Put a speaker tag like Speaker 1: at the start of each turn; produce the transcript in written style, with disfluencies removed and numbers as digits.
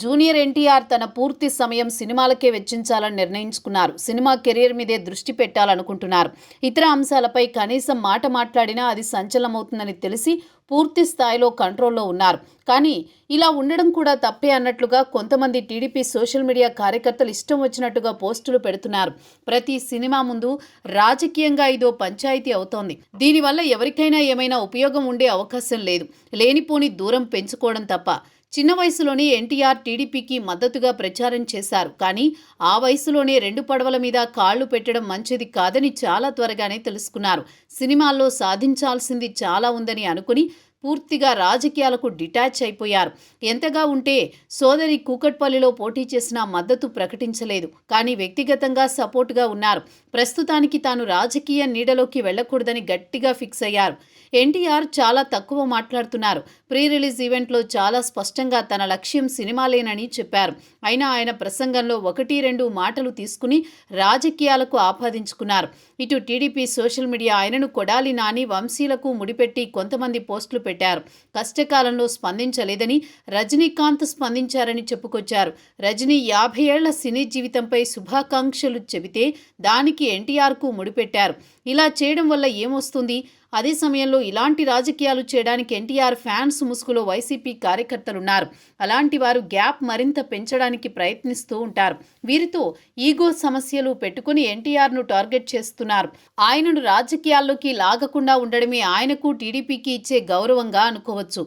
Speaker 1: Junior NTR తన పూర్తి సమయం సినిమాలకే వెచ్చించాలని నిర్ణయించుకున్నారు. సినిమా కెరీర్ మీదే దృష్టి పెట్టాలనుకుంటున్నారు. ఇతర అంశాలపై కనీసం మాట మాట్లాడినా అది సంచలనమవుతుందని తెలిసి పూర్తి స్థాయిలో కంట్రోల్లో ఉన్నారు. కానీ ఇలా ఉండడం కూడా తప్పే అన్నట్లుగా కొంతమంది టీడీపీ సోషల్ మీడియా కార్యకర్తలు ఇష్టం వచ్చినట్టుగా పోస్టులు పెడుతున్నారు. ప్రతి సినిమా ముందు రాజకీయంగా ఇదో పంచాయతీ అవుతోంది. దీనివల్ల ఎవరికైనా ఏమైనా ఉపయోగం ఉండే అవకాశం లేదు. లేనిపోని దూరం పెంచుకోవడం తప్ప. చిన్న వయసులోనే ఎన్టీఆర్ టీడీపీకి మద్దతుగా ప్రచారం చేశారు. కానీ ఆ వయసులోనే రెండు పడవల మీద కాళ్లు పెట్టడం మంచిది కాదని చాలా త్వరగానే తెలుసుకున్నారు. సినిమాల్లో సాధించాల్సింది చాలా ఉందని అనుకుని పూర్తిగా రాజకీయాలకు డిటాచ్ అయిపోయారు. ఎంతగా ఉంటే సోదరి కూకట్పల్లిలో పోటీ చేసినా మద్దతు ప్రకటించలేదు. కానీ వ్యక్తిగతంగా సపోర్టుగా ఉన్నారు. ప్రస్తుతానికి తాను రాజకీయ నీడలోకి వెళ్లకూడదని గట్టిగా ఫిక్స్ అయ్యారు. ఎన్టీఆర్ చాలా తక్కువ మాట్లాడుతున్నారు. ప్రీ రిలీజ్ ఈవెంట్లో చాలా స్పష్టంగా తన లక్ష్యం సినిమాలేనని చెప్పారు. అయినా ఆయన ప్రసంగంలో 1-2 మాటలు తీసుకుని రాజకీయాలకు ఆపాదించుకున్నారు. ఇటు టీడీపీ సోషల్ మీడియా ఆయనను కొడాలి నాని, వంశీలకు ముడిపెట్టి కొంతమంది పోస్టులు పెట్టారు. కష్టకాలంలో స్పందించలేదని రజనీకాంత్ స్పందించారని చెప్పుకొచ్చారు. రజనీ 50 ఏళ్ల సినీ జీవితంపై శుభాకాంక్షలు చెబితే దానికి ఎన్టీఆర్కు ముడిపెట్టారు. ఇలా చేయడం వల్ల ఏమొస్తుంది? అదే సమయంలో ఇలాంటి రాజకీయాలు చేయడానికి ఎన్టీఆర్ ఫ్యాన్స్ ముసుగులో వైసీపీ కార్యకర్తలున్నారు. అలాంటి వారు గ్యాప్ మరింత పెంచడానికి ప్రయత్నిస్తూ ఉంటారు. వీరితో ఈగో సమస్యలు పెట్టుకుని ఎన్టీఆర్ను టార్గెట్ చేస్తున్నారు. ఆయనను రాజకీయాల్లోకి లాగకుండా ఉండడమే ఆయనకు టీడీపీకి ఇచ్చే గౌరవంగా అనుకోవచ్చు.